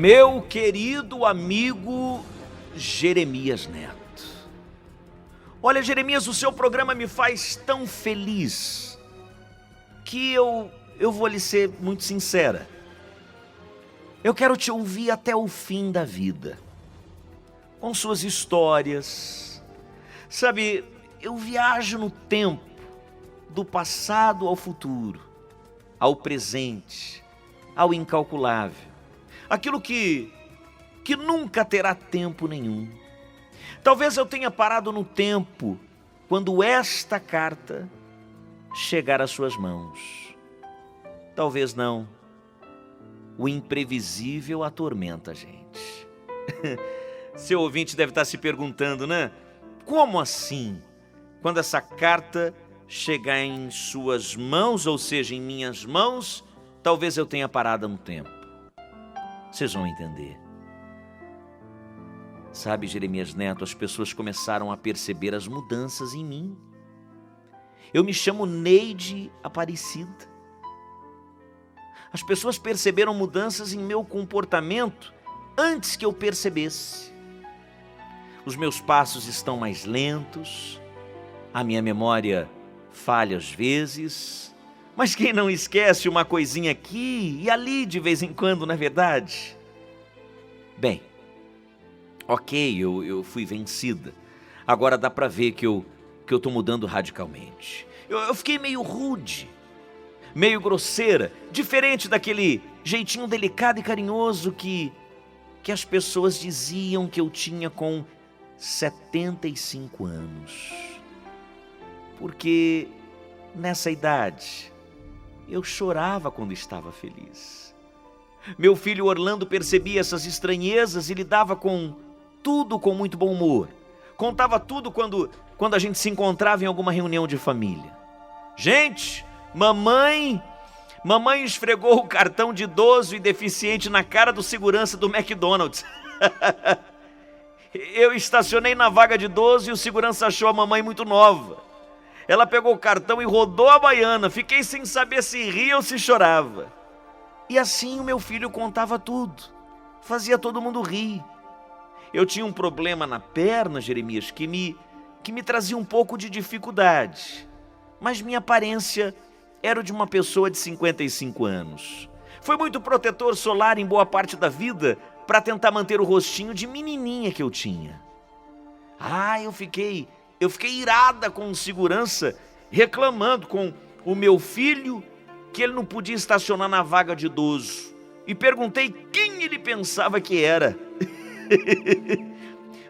meu querido amigo Jeremias Neto. Olha, Jeremias, o seu programa me faz tão feliz que eu vou lhe ser muito sincera. Eu quero te ouvir até o fim da vida, com suas histórias. Sabe, eu viajo no tempo, do passado ao futuro, ao presente, ao incalculável. Aquilo que nunca terá tempo nenhum. Talvez eu tenha parado no tempo quando esta carta chegar às suas mãos. Talvez não. O imprevisível atormenta a gente. Seu ouvinte deve estar se perguntando, né? Como assim? Quando essa carta chegar em suas mãos, ou seja, em minhas mãos, talvez eu tenha parado no tempo. Vocês vão entender. Sabe, Jeremias Neto, as pessoas começaram a perceber as mudanças em mim. Eu me chamo Neide Aparecida. As pessoas perceberam mudanças em meu comportamento antes que eu percebesse. Os meus passos estão mais lentos, a minha memória falha às vezes, mas quem não esquece uma coisinha aqui e ali de vez em quando, não é verdade? Bem, ok, eu fui vencida. Agora dá pra ver que eu tô mudando radicalmente. Eu fiquei meio rude, meio grosseira, diferente daquele jeitinho delicado e carinhoso que as pessoas diziam que eu tinha com 75 anos. Porque nessa idade eu chorava quando estava feliz. Meu filho Orlando percebia essas estranhezas e lidava com tudo com muito bom humor. Contava tudo quando a gente se encontrava em alguma reunião de família. Gente, mamãe esfregou o cartão de idoso e deficiente na cara do segurança do McDonald's. Eu estacionei na vaga de idoso e o segurança achou a mamãe muito nova. Ela pegou o cartão e rodou a baiana. Fiquei sem saber se ria ou se chorava. E assim o meu filho contava tudo. Fazia todo mundo rir. Eu tinha um problema na perna, Jeremias, que me trazia um pouco de dificuldade. Mas minha aparência era de uma pessoa de 55 anos. Foi muito protetor solar em boa parte da vida para tentar manter o rostinho de menininha que eu tinha. Eu fiquei irada com o segurança, reclamando com o meu filho que ele não podia estacionar na vaga de idoso. E perguntei quem ele pensava que era.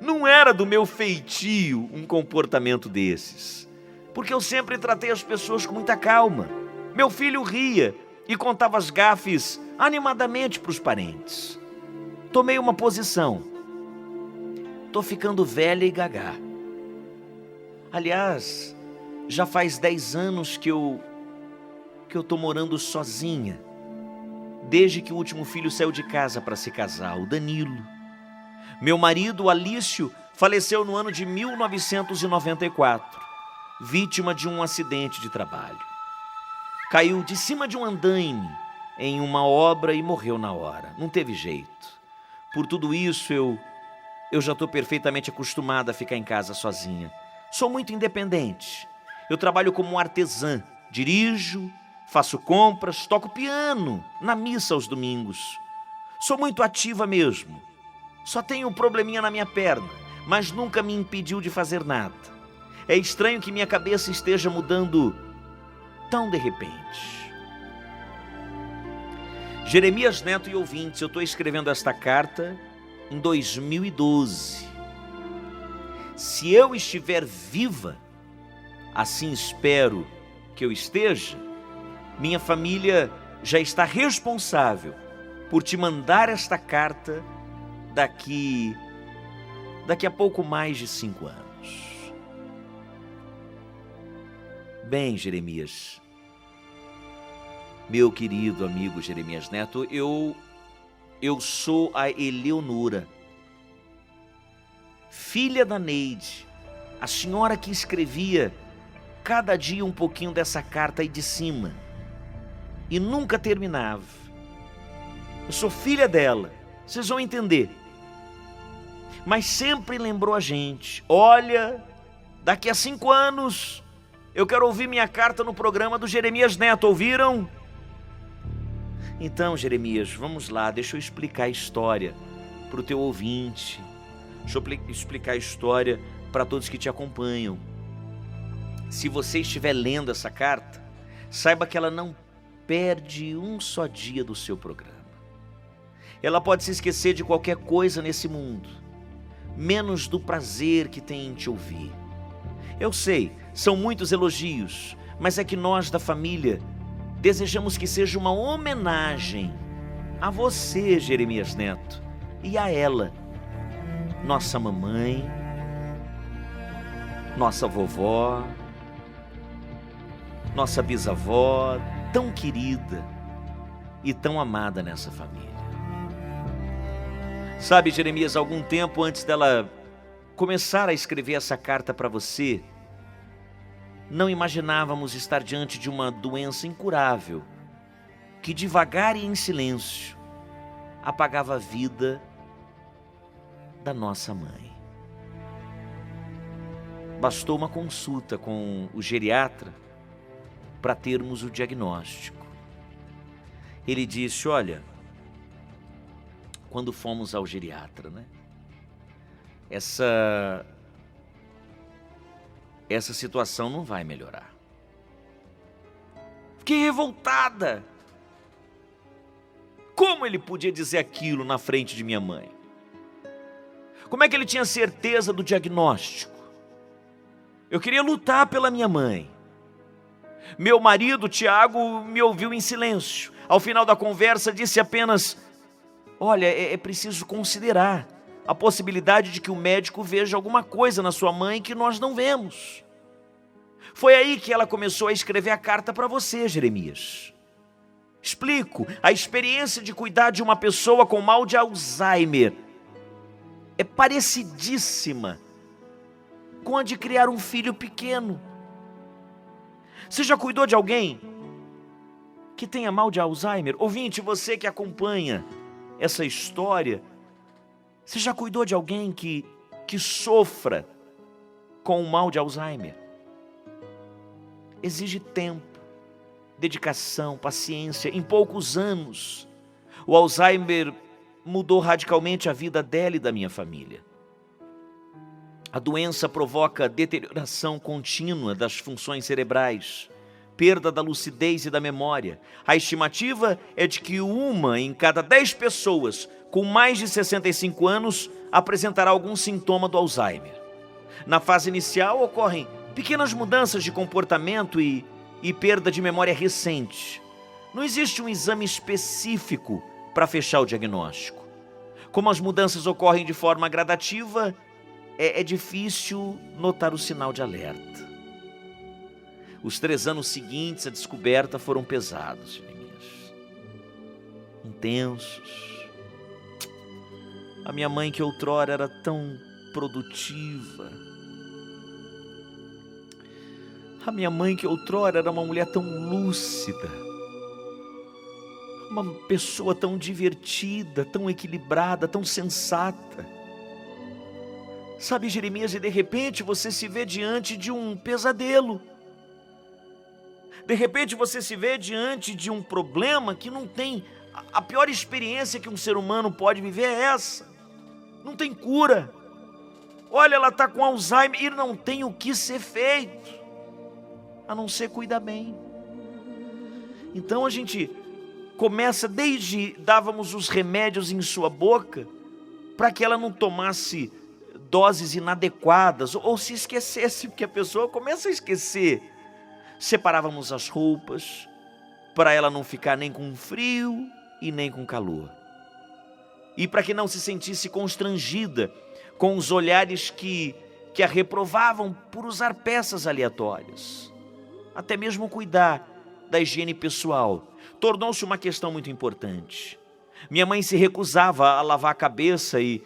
Não era do meu feitio um comportamento desses, porque eu sempre tratei as pessoas com muita calma. Meu filho ria e contava as gafes animadamente para os parentes. Tomei uma posição. Tô ficando velha e gagá. Aliás, já faz 10 anos que eu tô morando sozinha, desde que o último filho saiu de casa para se casar, o Danilo. Meu marido, o Alício, faleceu no ano de 1994, vítima de um acidente de trabalho. Caiu de cima de um andaime em uma obra e morreu na hora. Não teve jeito. Por tudo isso, eu já estou perfeitamente acostumada a ficar em casa sozinha. Sou muito independente. Eu trabalho como artesã, dirijo, faço compras, toco piano na missa aos domingos. Sou muito ativa mesmo. Só tenho um probleminha na minha perna, mas nunca me impediu de fazer nada. É estranho que minha cabeça esteja mudando tão de repente. Jeremias Neto e ouvintes, eu estou escrevendo esta carta em 2012. Se eu estiver viva, assim espero que eu esteja, minha família já está responsável por te mandar esta carta daqui a pouco mais de 5 anos. Bem, Jeremias, meu querido amigo Jeremias Neto, eu sou a Eleonora, filha da Neide, a senhora que escrevia cada dia um pouquinho dessa carta aí de cima e nunca terminava. Eu sou filha dela Vocês vão entender. Mas sempre lembrou a gente: olha, daqui a 5 anos eu quero ouvir minha carta no programa do Jeremias Neto, ouviram? Então, Jeremias, vamos lá, deixa eu explicar a história para o teu ouvinte. Deixa eu explicar a história para todos que te acompanham. Se você estiver lendo essa carta, saiba que ela não perde um só dia do seu programa. Ela pode se esquecer de qualquer coisa nesse mundo, menos do prazer que tem em te ouvir. Eu sei, são muitos elogios, mas é que nós da família desejamos que seja uma homenagem a você, Jeremias Neto, e a ela, nossa mamãe, nossa vovó, nossa bisavó, tão querida e tão amada nessa família. Sabe, Jeremias, algum tempo antes dela começar a escrever essa carta para você, não imaginávamos estar diante de uma doença incurável que devagar e em silêncio apagava a vida da nossa mãe. Bastou uma consulta com o geriatra para termos o diagnóstico. Ele disse: olha, quando fomos ao geriatra, né? Essa situação não vai melhorar. Fiquei revoltada. Como ele podia dizer aquilo na frente de minha mãe? Como é que ele tinha certeza do diagnóstico? Eu queria lutar pela minha mãe. Meu marido, Tiago, me ouviu em silêncio. Ao final da conversa, disse apenas: olha, é preciso considerar a possibilidade de que o médico veja alguma coisa na sua mãe que nós não vemos. Foi aí que ela começou a escrever a carta para você, Jeremias. Explico, a experiência de cuidar de uma pessoa com mal de Alzheimer é parecidíssima com a de criar um filho pequeno. Você já cuidou de alguém que tenha mal de Alzheimer? Ouvinte, você que acompanha essa história, você já cuidou de alguém que sofra com o mal de Alzheimer? Exige tempo, dedicação, paciência. Em poucos anos, o Alzheimer mudou radicalmente a vida dela e da minha família. A doença provoca deterioração contínua das funções cerebrais, perda da lucidez e da memória. A estimativa é de que 1 em cada 10 pessoas com mais de 65 anos apresentará algum sintoma do Alzheimer. Na fase inicial ocorrem pequenas mudanças de comportamento e perda de memória recente. Não existe um exame específico para fechar o diagnóstico. Como as mudanças ocorrem de forma gradativa, é difícil notar o sinal de alerta. Os 3 anos seguintes à descoberta foram pesados, Jeremias. Intensos. A minha mãe, que outrora era tão produtiva. A minha mãe, que outrora era uma mulher tão lúcida. Uma pessoa tão divertida, tão equilibrada, tão sensata. Sabe, Jeremias, e de repente você se vê diante de um pesadelo. De repente você se vê diante de um problema que não tem... A pior experiência que um ser humano pode viver é essa. Não tem cura. Olha, ela está com Alzheimer e não tem o que ser feito, a não ser cuidar bem. Então a gente começa dávamos os remédios em sua boca para que ela não tomasse doses inadequadas ou se esquecesse, porque a pessoa começa a esquecer. Separávamos as roupas para ela não ficar nem com frio e nem com calor. E para que não se sentisse constrangida com os olhares que a reprovavam por usar peças aleatórias. Até mesmo cuidar da higiene pessoal tornou-se uma questão muito importante. Minha mãe se recusava a lavar a cabeça e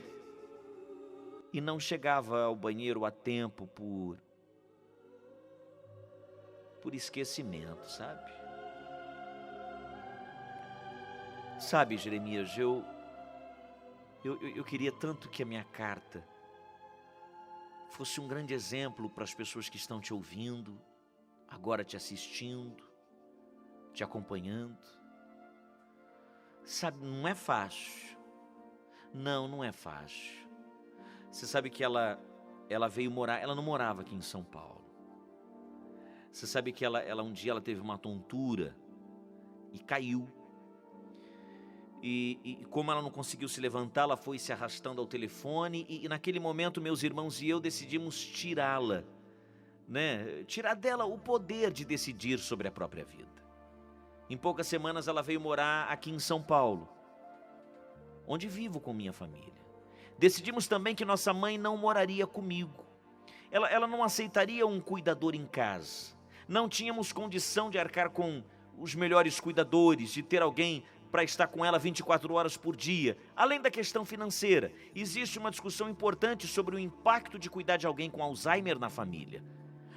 não chegava ao banheiro a tempo por esquecimento, sabe? Sabe, Jeremias, Eu queria tanto que a minha carta fosse um grande exemplo para as pessoas que estão te ouvindo, agora te assistindo, te acompanhando. Sabe, não é fácil. Não é fácil. Você sabe que ela veio morar, ela não morava aqui em São Paulo. Você sabe que ela um dia ela teve uma tontura e caiu. E como ela não conseguiu se levantar, ela foi se arrastando ao telefone e naquele momento meus irmãos e eu decidimos tirá-la, né? Tirar dela o poder de decidir sobre a própria vida. Em poucas semanas ela veio morar aqui em São Paulo, onde vivo com minha família. Decidimos também que nossa mãe não moraria comigo. Ela não aceitaria um cuidador em casa. Não tínhamos condição de arcar com os melhores cuidadores, de ter alguém para estar com ela 24 horas por dia. Além da questão financeira, existe uma discussão importante sobre o impacto de cuidar de alguém com Alzheimer na família.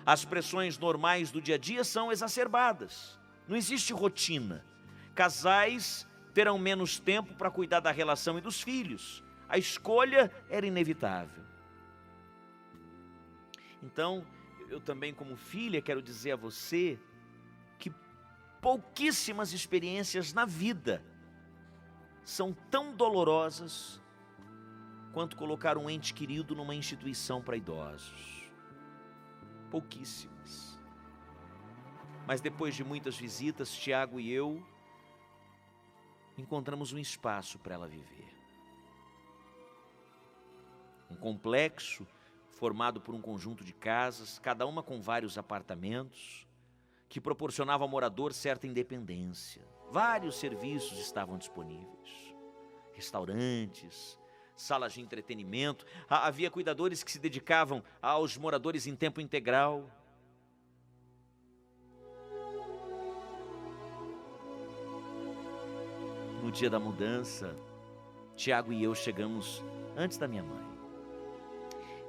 As pressões normais do dia a dia são exacerbadas. Não existe rotina. Casais terão menos tempo para cuidar da relação e dos filhos. A escolha era inevitável. Então, eu também como filha quero dizer a você que pouquíssimas experiências na vida são tão dolorosas quanto colocar um ente querido numa instituição para idosos. Pouquíssimas. Mas depois de muitas visitas, Tiago e eu encontramos um espaço para ela viver. Um complexo formado por um conjunto de casas, cada uma com vários apartamentos, que proporcionava ao morador certa independência. Vários serviços estavam disponíveis. Restaurantes, salas de entretenimento. Havia cuidadores que se dedicavam aos moradores em tempo integral. No dia da mudança, Tiago e eu chegamos antes da minha mãe.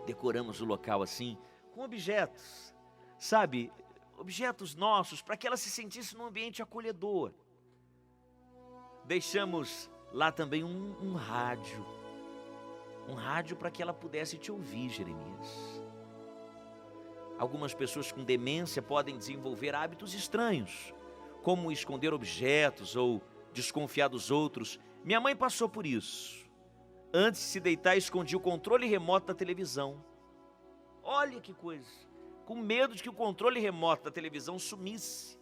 Decoramos o local assim, com objetos, sabe? Objetos nossos, para que ela se sentisse num ambiente acolhedor. Deixamos lá também um rádio. Um rádio para que ela pudesse te ouvir, Jeremias. Algumas pessoas com demência podem desenvolver hábitos estranhos, como esconder objetos ou desconfiar dos outros. Minha mãe passou por isso. Antes de se deitar, escondia o controle remoto da televisão. Olha que coisa. Com medo de que o controle remoto da televisão sumisse.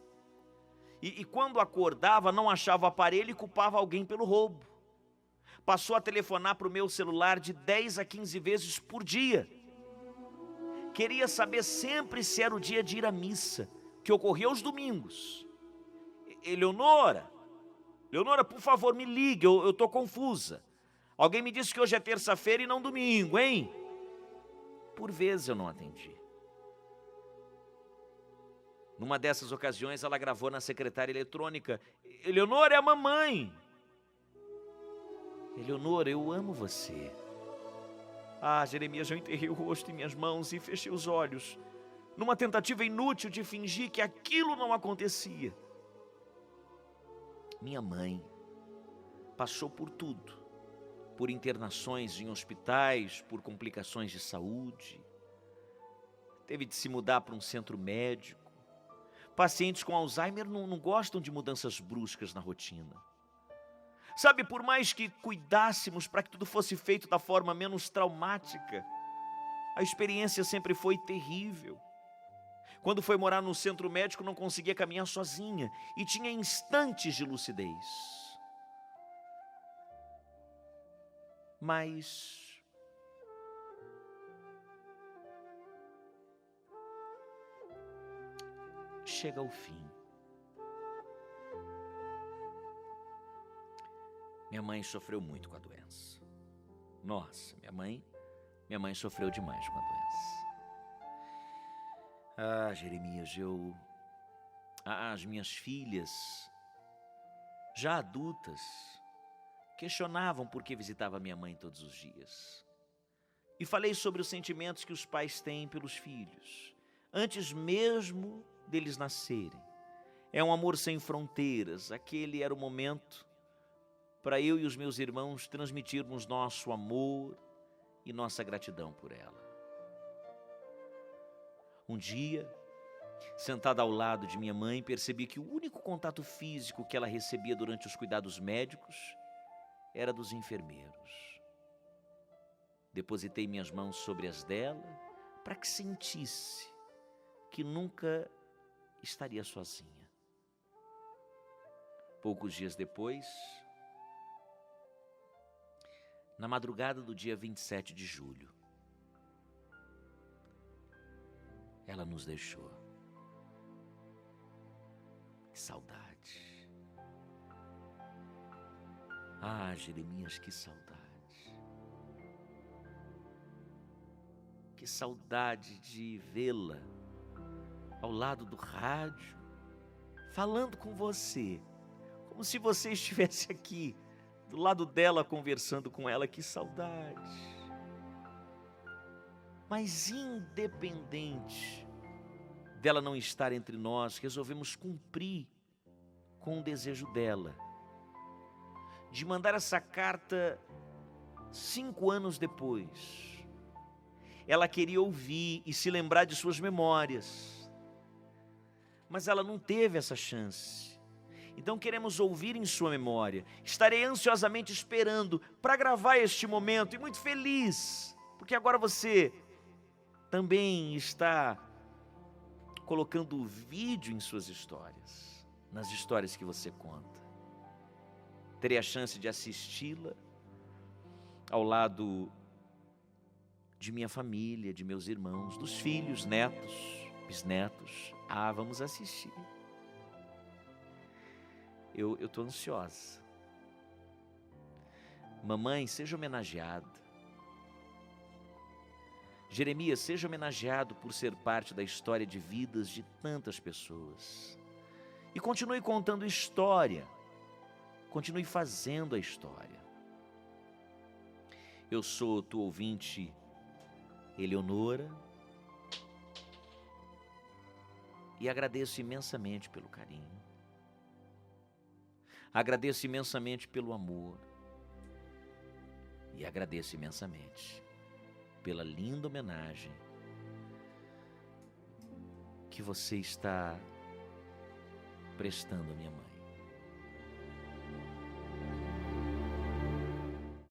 E quando acordava, não achava o aparelho e culpava alguém pelo roubo. Passou a telefonar para o meu celular de 10 a 15 vezes por dia. Queria saber sempre se era o dia de ir à missa, que ocorria aos domingos. Eleonora, por favor, me ligue, eu estou confusa. Alguém me disse que hoje é terça-feira e não domingo, hein? Por vezes eu não atendi. Numa dessas ocasiões, ela gravou na secretária eletrônica: Eleonora, é a mamãe. Eleonora, eu amo você. Ah, Jeremias, eu enterrei o rosto em minhas mãos e fechei os olhos, numa tentativa inútil de fingir que aquilo não acontecia. Minha mãe passou por tudo, por internações em hospitais, por complicações de saúde, teve de se mudar para um centro médico. Pacientes com Alzheimer não gostam de mudanças bruscas na rotina. Sabe, por mais que cuidássemos para que tudo fosse feito da forma menos traumática, a experiência sempre foi terrível. Quando foi morar no centro médico, não conseguia caminhar sozinha e tinha instantes de lucidez. Mas chega ao fim. Minha mãe sofreu muito com a doença. Nossa, minha mãe sofreu demais com a doença. Ah, Jeremias, as minhas filhas, já adultas, questionavam por que visitava minha mãe todos os dias. E falei sobre os sentimentos que os pais têm pelos filhos, antes mesmo deles nascerem. É um amor sem fronteiras. Aquele era o momento para eu e os meus irmãos transmitirmos nosso amor e nossa gratidão por ela. Um dia, sentada ao lado de minha mãe, percebi que o único contato físico que ela recebia durante os cuidados médicos era dos enfermeiros. Depositei minhas mãos sobre as dela para que sentisse que nunca estaria sozinha. Poucos dias depois, na madrugada do dia 27 de julho, ela nos deixou. Que saudade. Ah, Jeremias, que saudade. Que saudade de vê-la ao lado do rádio, falando com você, como se você estivesse aqui, do lado dela, conversando com ela. Que saudade. Mas independente dela não estar entre nós, resolvemos cumprir com o desejo dela, de mandar essa carta 5 anos depois. Ela queria ouvir e se lembrar de suas memórias, mas ela não teve essa chance. Então queremos ouvir em sua memória. Estarei ansiosamente esperando para gravar este momento e muito feliz, porque agora você também está colocando vídeo em suas histórias, nas histórias que você conta. Terei a chance de assisti-la ao lado de minha família, de meus irmãos, dos filhos, netos, bisnetos. Ah, vamos assistir. Eu estou ansiosa. Mamãe, seja homenageada. Jeremias, seja homenageado por ser parte da história de vidas de tantas pessoas. E continue contando história. Continue fazendo a história. Eu sou tua ouvinte, Eleonora, e agradeço imensamente pelo carinho. Agradeço imensamente pelo amor. E agradeço imensamente pela linda homenagem que você está prestando à minha mãe.